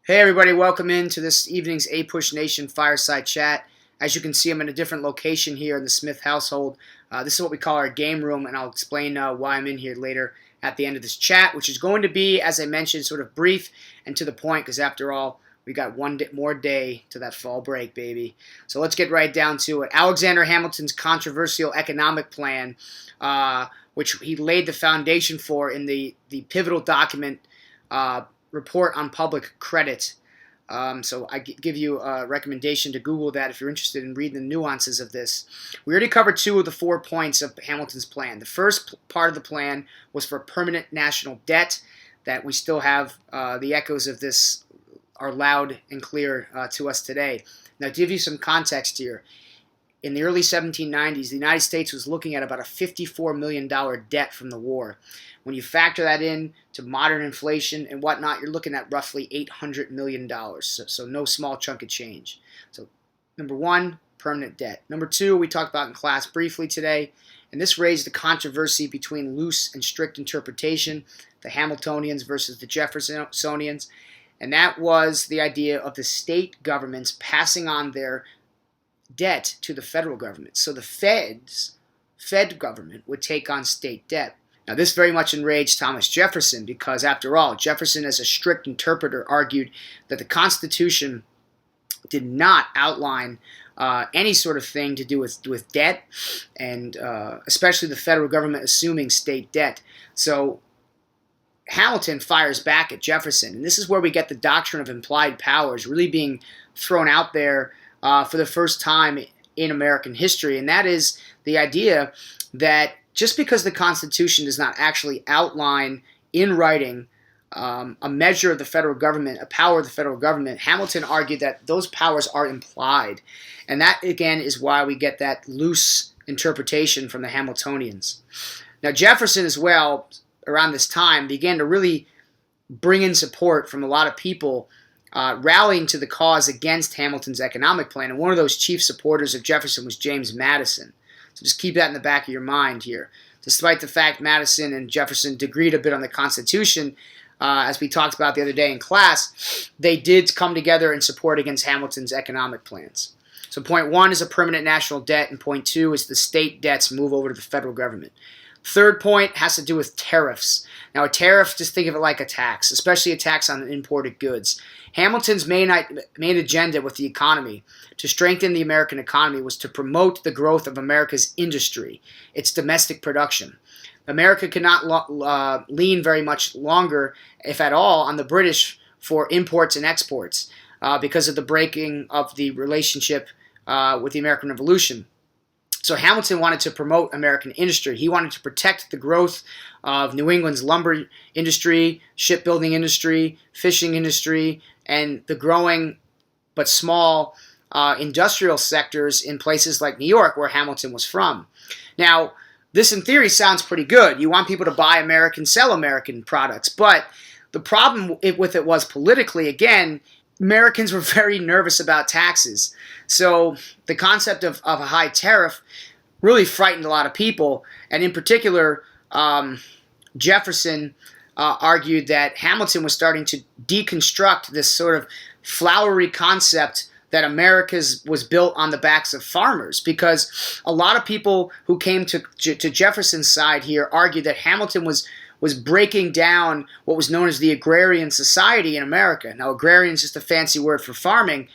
Hey everybody, welcome into this evening's APUSHnation Fireside Chat. As you can see, I'm in a different location here in the Smith household. This is what we call our game room, and I'll explain why I'm in here later at the end of this chat, which is going to be, as I mentioned, sort of brief and to the point, because after all, we got one more day to that fall break, baby. So let's get right down to it. Alexander Hamilton's controversial economic plan, which he laid the foundation for in the pivotal document, Report on Public Credit. So I give you a recommendation to Google that if you're interested in reading the nuances of this. We already covered 2 of the 4 points of Hamilton's plan. The first part of the plan was for permanent national debt, that we still have the echoes of this are loud and clear to us today. Now, to give you some context here, in the early 1790s, the United States was looking at about a $54 million debt from the war. When you factor that in to modern inflation and whatnot, you're looking at roughly $800 million. So no small chunk of change. So number 1, permanent debt. Number 2, we talked about in class briefly today, and this raised the controversy between loose and strict interpretation, the Hamiltonians versus the Jeffersonians, and that was the idea of the state governments passing on their debt to the federal government. So the Fed government would take on state debt. Now, this very much enraged Thomas Jefferson because, after all, Jefferson, as a strict interpreter, argued that the Constitution did not outline any sort of thing to do with debt, and especially the federal government assuming state debt. So Hamilton fires back at Jefferson, and this is where we get the doctrine of implied powers really being thrown out there for the first time in American history, and that is the idea that just because the Constitution does not actually outline in writing a measure of the federal government, a power of the federal government, Hamilton argued that those powers are implied. And that, again, is why we get that loose interpretation from the Hamiltonians. Now, Jefferson, as well, around this time, began to really bring in support from a lot of people rallying to the cause against Hamilton's economic plan. And one of those chief supporters of Jefferson was James Madison. So just keep that in the back of your mind here. Despite the fact Madison and Jefferson disagreed a bit on the Constitution, as we talked about the other day in class, they did come together in support against Hamilton's economic plans. So point 1 is a permanent national debt, and point 2 is the state debts move over to the federal government. Third point has to do with tariffs. Now, a tariff, just think of it like a tax, especially a tax on imported goods. Hamilton's main agenda with the economy, to strengthen the American economy, was to promote the growth of America's industry, its domestic production. America could not lean very much longer, if at all, on the British for imports and exports because of the breaking of the relationship with the American Revolution. So Hamilton wanted to promote American industry. He wanted to protect the growth of New England's lumber industry, shipbuilding industry, fishing industry, and the growing but small industrial sectors in places like New York, where Hamilton was from. Now, this in theory sounds pretty good. You want people to buy American, sell American products, but the problem with it was politically, again, Americans were very nervous about taxes. So the concept of a high tariff really frightened a lot of people. And in particular, Jefferson argued that Hamilton was starting to deconstruct this sort of flowery concept that America was built on the backs of farmers, because a lot of people who came to Jefferson's side here argued that Hamilton was breaking down what was known as the agrarian society in America. Now, agrarian is just a fancy word for farming,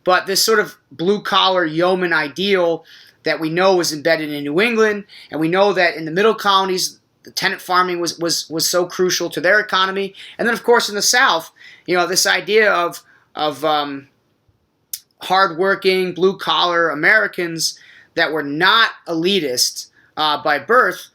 but this sort of blue-collar yeoman ideal that we know was embedded in New England, and we know that in the middle colonies, the tenant farming was so crucial to their economy. And then, of course, in the South, this idea of hardworking, blue-collar Americans that were not elitist by birth,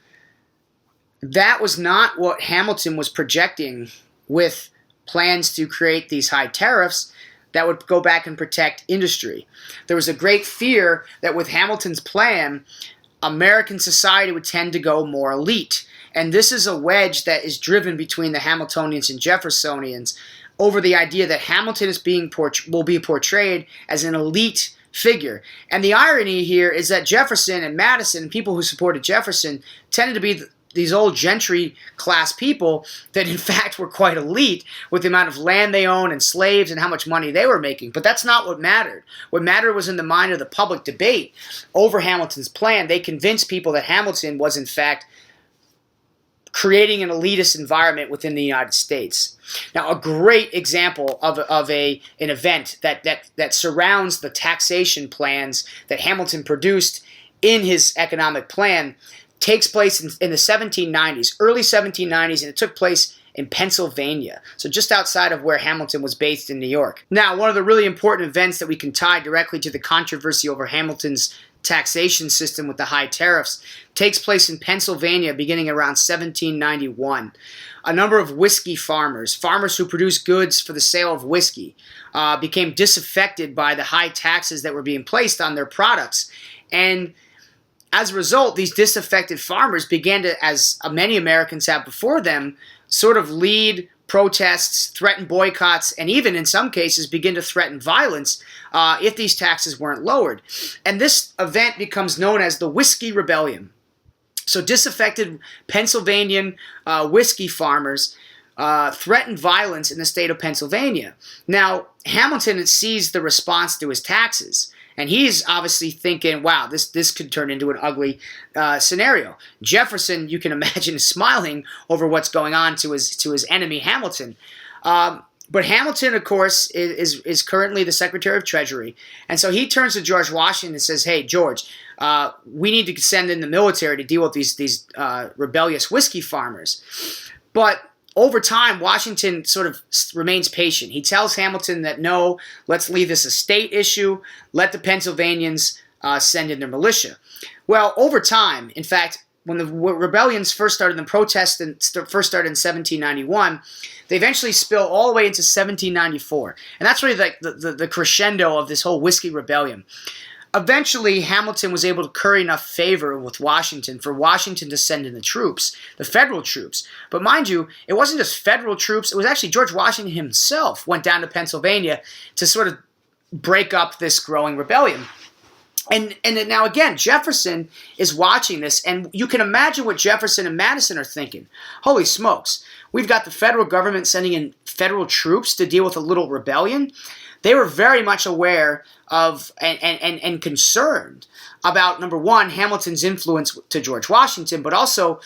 that was not what Hamilton was projecting with plans to create these high tariffs that would go back and protect industry. There was a great fear that with Hamilton's plan, American society would tend to go more elite. And this is a wedge that is driven between the Hamiltonians and Jeffersonians over the idea that Hamilton will be portrayed as an elite figure. And the irony here is that Jefferson and Madison and people who supported Jefferson tended to be these old gentry class people that in fact were quite elite with the amount of land they owned and slaves and how much money they were making. But that's not what mattered. What mattered was in the mind of the public debate over Hamilton's plan. They convinced people that Hamilton was in fact creating an elitist environment within the United States. Now, a great example of an event that surrounds the taxation plans that Hamilton produced in his economic plan takes place in the 1790s, early 1790s, and it took place in Pennsylvania, so just outside of where Hamilton was based in New York. Now, one of the really important events that we can tie directly to the controversy over Hamilton's taxation system with the high tariffs takes place in Pennsylvania beginning around 1791. A number of whiskey farmers who produced goods for the sale of whiskey, became disaffected by the high taxes that were being placed on their products. And as a result, these disaffected farmers began to, as many Americans have before them, sort of lead protests, threaten boycotts, and even in some cases begin to threaten violence if these taxes weren't lowered. And this event becomes known as the Whiskey Rebellion. So disaffected Pennsylvanian whiskey farmers threatened violence in the state of Pennsylvania. Now, Hamilton sees the response to his taxes, and he's obviously thinking, wow, this could turn into an ugly scenario. Jefferson, you can imagine, is smiling over what's going on to his enemy, Hamilton. But Hamilton, of course, is currently the Secretary of Treasury. And so he turns to George Washington and says, hey, George, we need to send in the military to deal with these rebellious whiskey farmers. But over time, Washington sort of remains patient. He tells Hamilton that, no, let's leave this a state issue. Let the Pennsylvanians send in their militia. Well, over time, in fact, when the rebellions first started, the protests first started in 1791, they eventually spill all the way into 1794. And that's really like the crescendo of this whole whiskey rebellion. Eventually, Hamilton was able to curry enough favor with Washington for Washington to send in the troops, the federal troops. But mind you, it wasn't just federal troops. It was actually George Washington himself went down to Pennsylvania to sort of break up this growing rebellion. And now again, Jefferson is watching this, and you can imagine what Jefferson and Madison are thinking. Holy smokes, we've got the federal government sending in federal troops to deal with a little rebellion. They were very much aware of and concerned about, number one, Hamilton's influence to George Washington, but also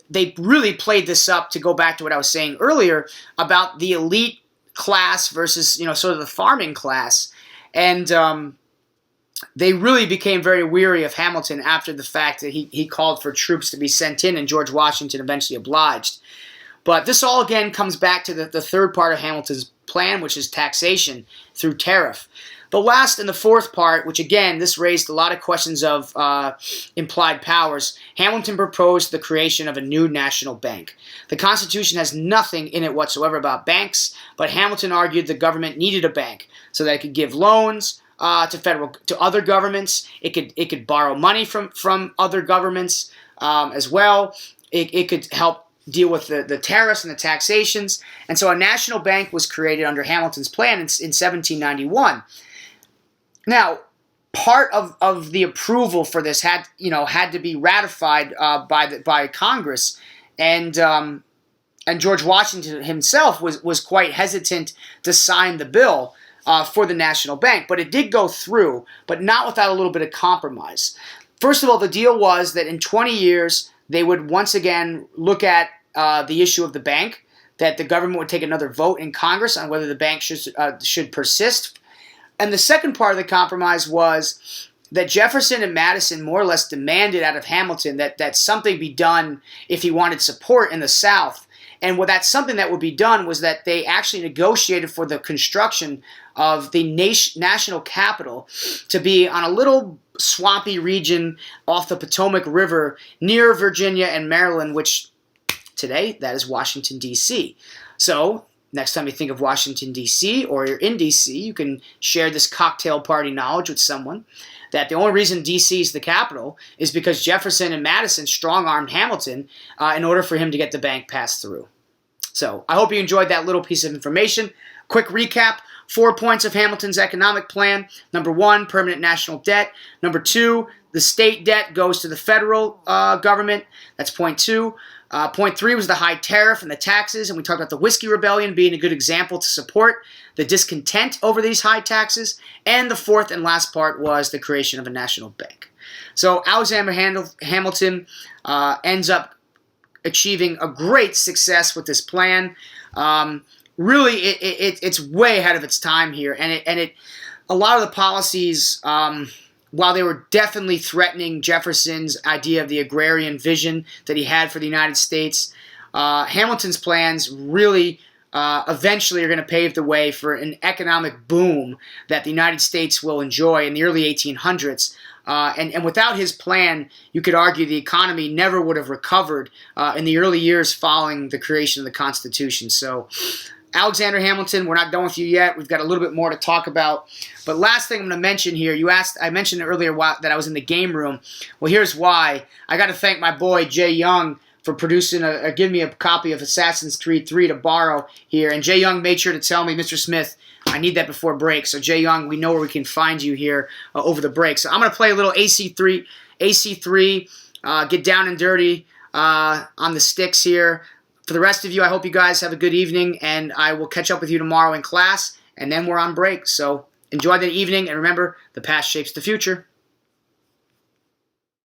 they really played this up, to go back to what I was saying earlier, about the elite class versus, sort of the farming class. And they really became very weary of Hamilton after the fact that he called for troops to be sent in, and George Washington eventually obliged. But this all again comes back to the third part of Hamilton's plan, which is taxation through tariff. The last and the fourth part, which again, this raised a lot of questions of implied powers, Hamilton proposed the creation of a new national bank. The Constitution has nothing in it whatsoever about banks, but Hamilton argued the government needed a bank so that it could give loans to other governments. It could borrow money from other governments as well. It could help deal with the tariffs and the taxations. And so a national bank was created under Hamilton's plan in 1791. Now, part of the approval for this had to be ratified by Congress, and George Washington himself was quite hesitant to sign the bill for the national bank. But it did go through, but not without a little bit of compromise. First of all, the deal was that in 20 years they would once again look at the issue of the bank, that the government would take another vote in Congress on whether the bank should persist. And the second part of the compromise was that Jefferson and Madison more or less demanded out of Hamilton that something be done if he wanted support in the South. And that something that would be done was that they actually negotiated for the construction of the national capital to be on a little swampy region off the Potomac River near Virginia and Maryland, which today, that is Washington, D.C. So next time you think of Washington, D.C., or you're in D.C., you can share this cocktail party knowledge with someone that the only reason D.C. is the capital is because Jefferson and Madison strong-armed Hamilton in order for him to get the bank passed through. So I hope you enjoyed that little piece of information. Quick recap. 4 points of Hamilton's economic plan. Number 1, permanent national debt. Number 2, the state debt goes to the federal government. That's point 2. Point 3 was the high tariff and the taxes, and we talked about the Whiskey Rebellion being a good example to support the discontent over these high taxes. And the 4th and last part was the creation of a national bank. So Alexander Hamilton ends up achieving a great success with this plan. Really, it's way ahead of its time here, and a lot of the policies, while they were definitely threatening Jefferson's idea of the agrarian vision that he had for the United States, Hamilton's plans really eventually are going to pave the way for an economic boom that the United States will enjoy in the early 1800s. And without his plan, you could argue the economy never would have recovered in the early years following the creation of the Constitution. So Alexander Hamilton, we're not done with you yet. We've got a little bit more to talk about. But last thing I'm going to mention here, I mentioned earlier that I was in the game room. Well, here's why. I got to thank my boy Jay Young for producing giving me a copy of Assassin's Creed 3 to borrow here. And Jay Young made sure to tell me, Mr. Smith, I need that before break. So Jay Young, we know where we can find you here over the break. So I'm going to play a little AC3, get down and dirty on the sticks here. For the rest of you, I hope you guys have a good evening, and I will catch up with you tomorrow in class, and then we're on break. So enjoy the evening, and remember, the past shapes the future.